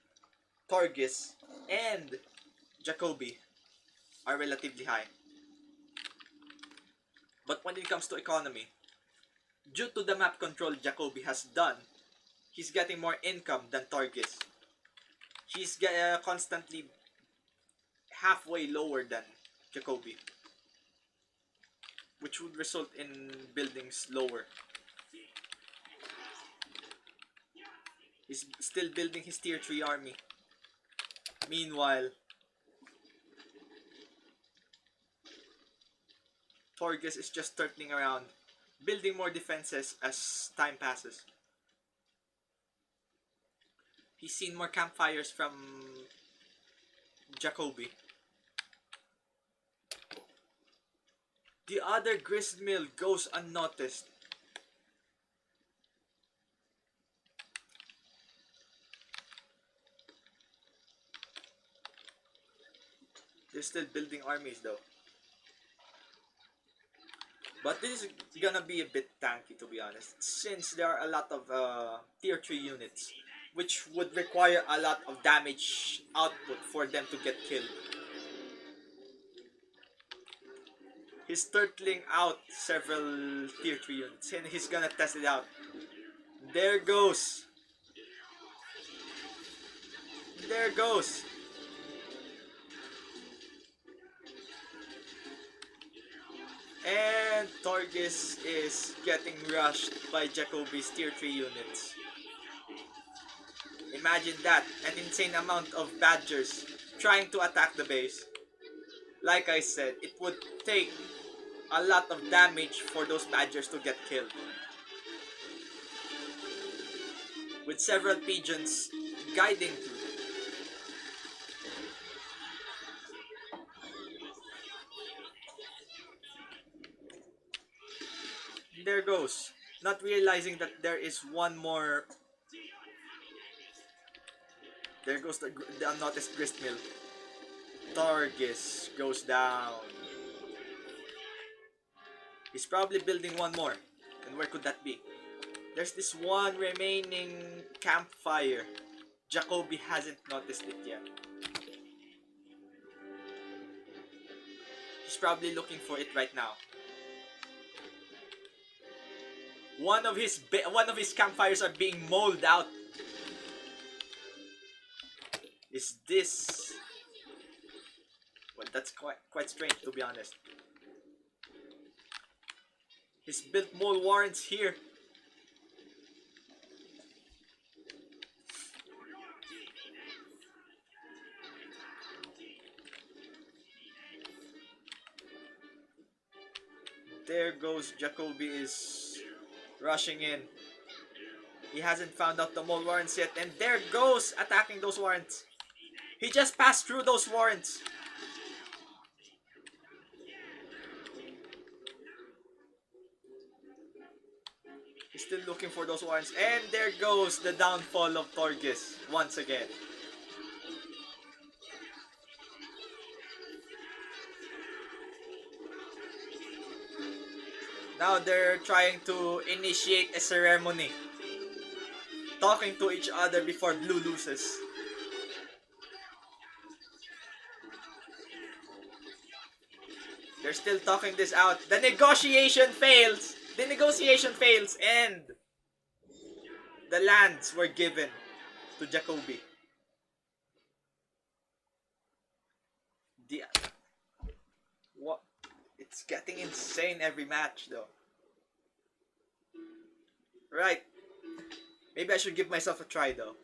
Torgis and Jacoby are relatively high. But when it comes to economy, due to the map control Jacoby has done, he's getting more income than Torgis. He's constantly halfway lower than Jacoby, which would result in buildings lower. He's still building his tier 3 army. Meanwhile, Torgis is just turtling around, building more defenses as time passes. He's seen more campfires from Jacoby. The other gristmill goes unnoticed. They're still building armies though. But this is gonna be a bit tanky, to be honest, since there are a lot of tier 3 units, which would require a lot of damage output for them to get killed. He's turtling out several tier 3 units and he's gonna test it out. There goes. There goes. And Torgis is getting rushed by Jacoby's tier 3 units. Imagine that, an insane amount of Badgers trying to attack the base. Like I said, it would take a lot of damage for those Badgers to get killed. With several pigeons guiding through. There goes. Not realizing that there is one more. There goes the unnoticed gristmill. Torgis goes down. He's probably building one more. And where could that be? There's this one remaining campfire. Jacoby hasn't noticed it yet. He's probably looking for it right now. One of his campfires are being mauled out. Is this? Well, that's quite strange, to be honest. He's built mole warrants here. There goes Jacoby is rushing in. He hasn't found out the mole warrants yet, and there goes attacking those warrants. He just passed through those warrants. He's still looking for those warrants, and there goes the downfall of Torgis once again. Now they're trying to initiate a ceremony. Talking to each other before blue loses. They're still talking this out. The negotiation fails. The negotiation fails and the lands were given to Jacoby. The what? It's getting insane every match though. Right. Maybe I should give myself a try though.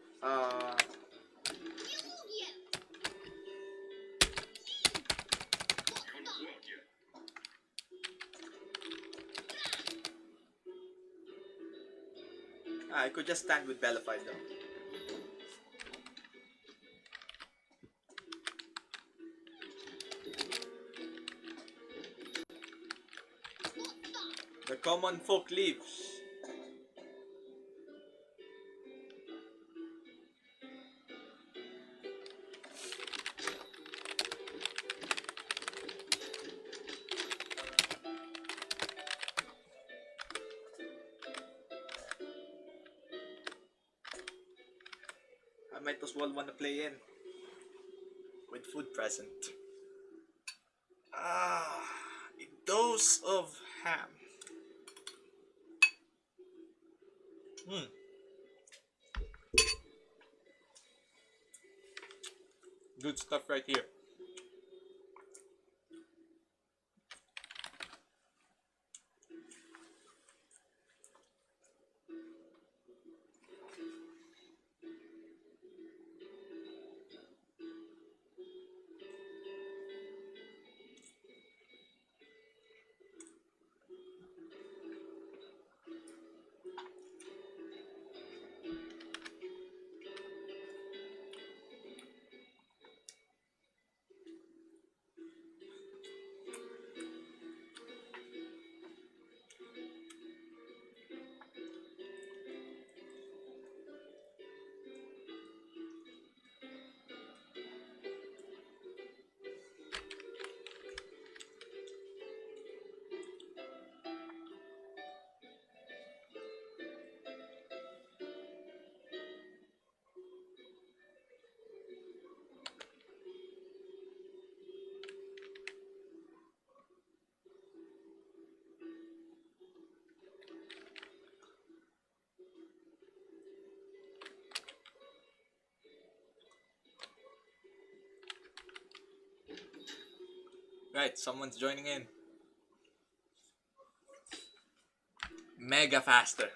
I could just stand with Bellified though. The common folk leaves. I might as well want to play in with food present. A dose of ham. Good stuff right here. Right, someone's joining in. Mega faster.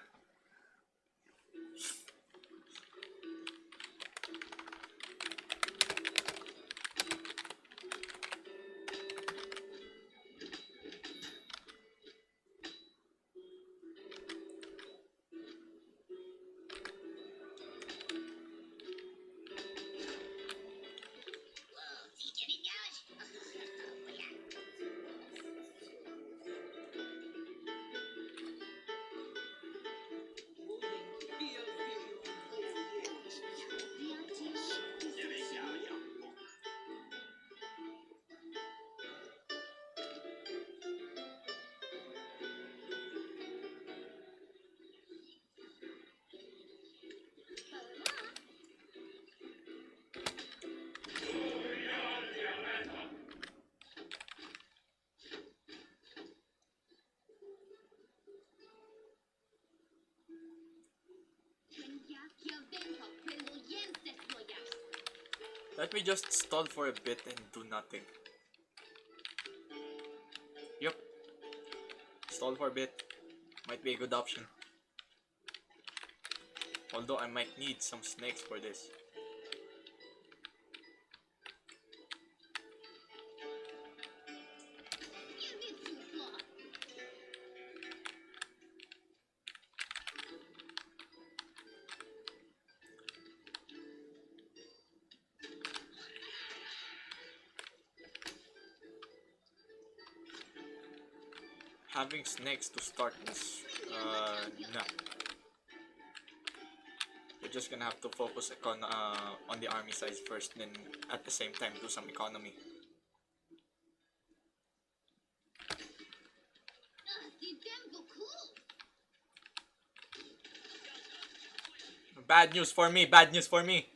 Let me just stall for a bit and do nothing. Yep. Stall for a bit. Might be a good option. Although I might need some snakes for this. Having snakes to start this, no. We're just gonna have to focus on the army size first, then at the same time do some economy. Bad news for me. Bad news for me.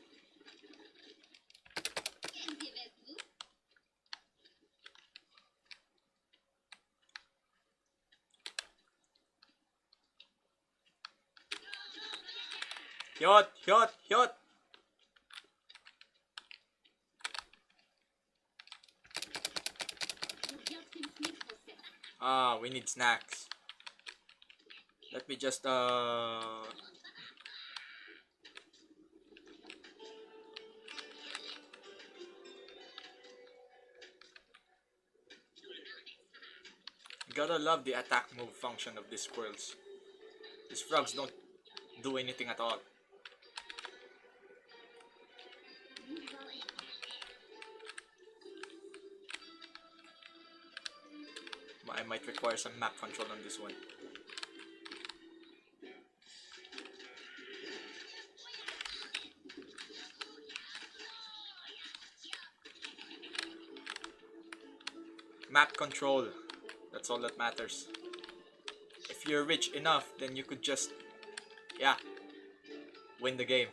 Hyot, hyot, hyot. Ah, we need snacks. Let me just gotta love the attack move function of these squirrels. These frogs don't do anything at all. I might require some map control on this one. Map control. That's all that matters. If you're rich enough, then you could just, yeah, win the game.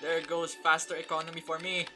There goes faster economy for me.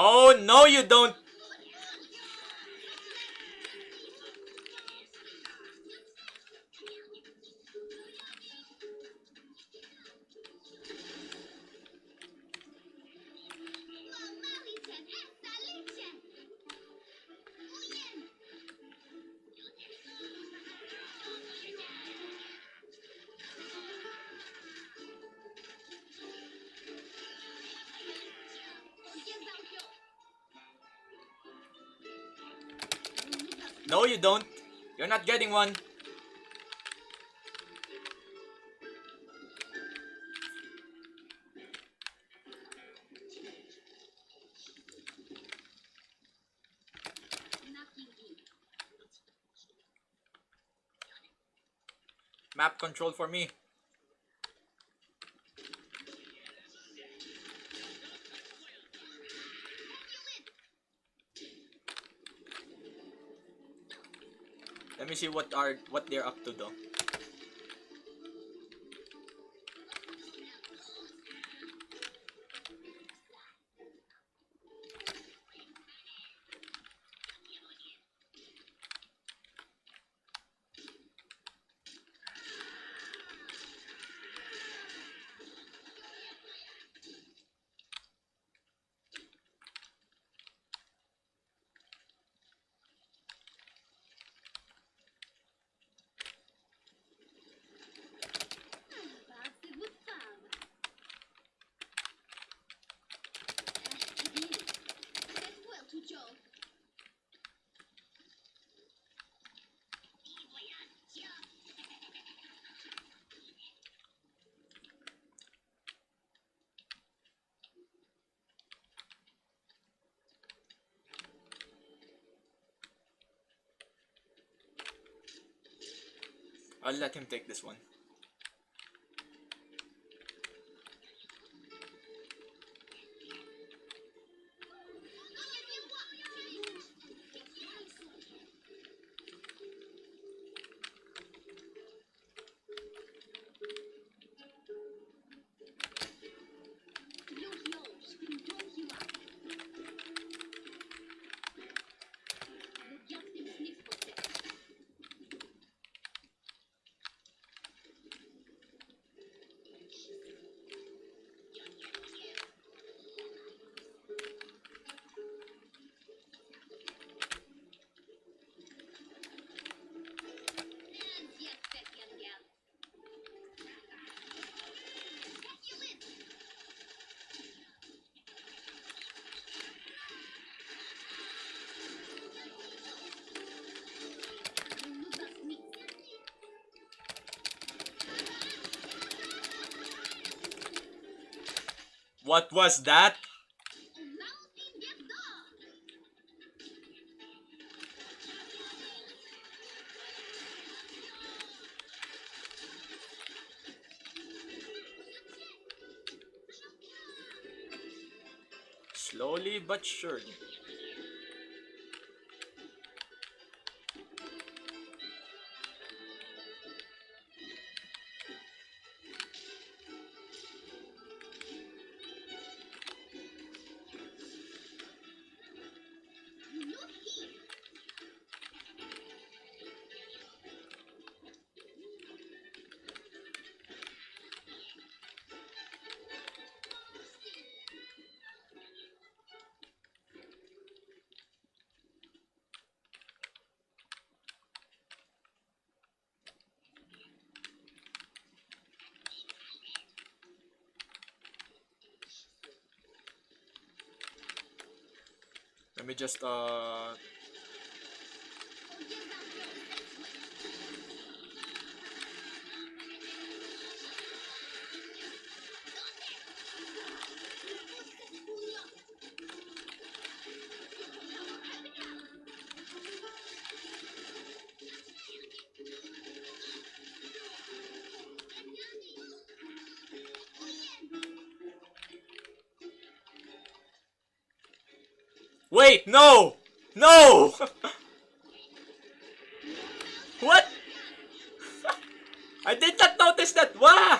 Oh, no you don't! No you don't! You're not getting one! Map control for me. Let me see what they're up to though. I'll let him take this one. What was that? Slowly but surely. Let me just wait, no! No! What? I did not notice that. Wow!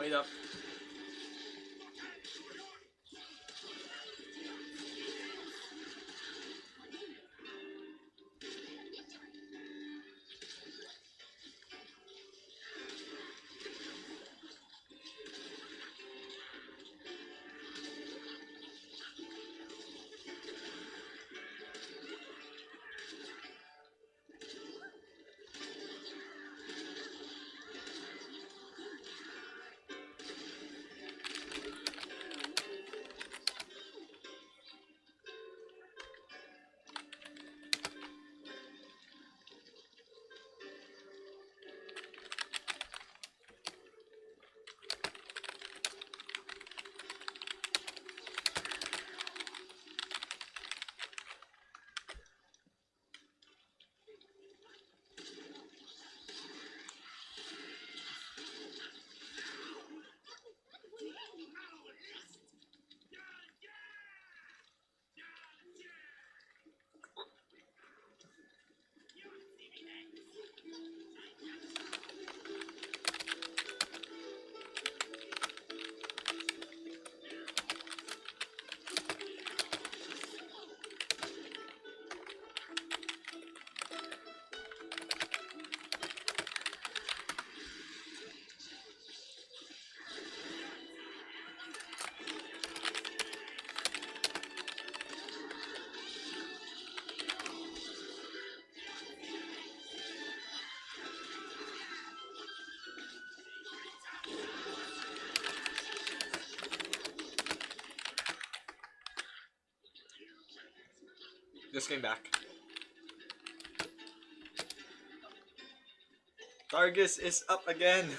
Wait up. just came back. Targus is up again.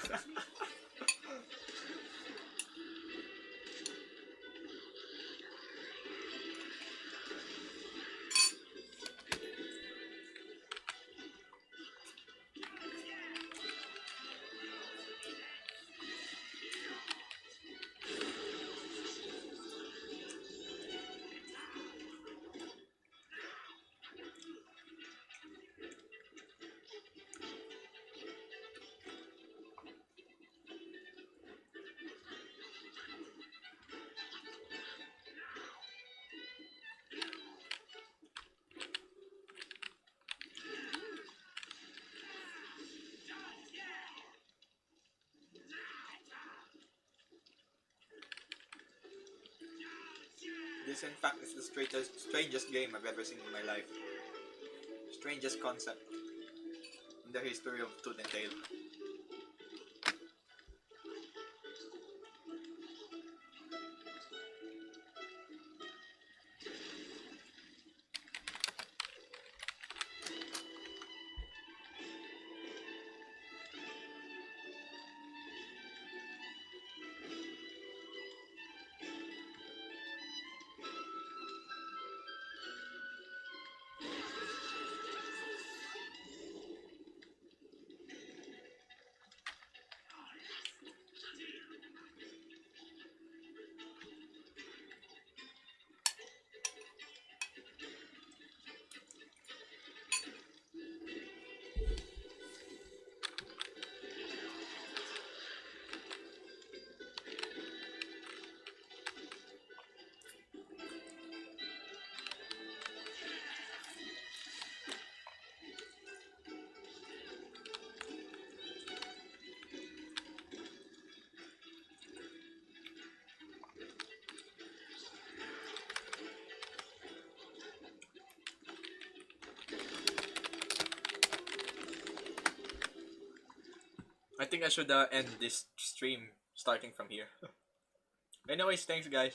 This, in fact, is the strangest game I've ever seen in my life. Strangest concept in the history of Tooth and Tail. I think I should end this stream starting from here. Anyways, thanks guys.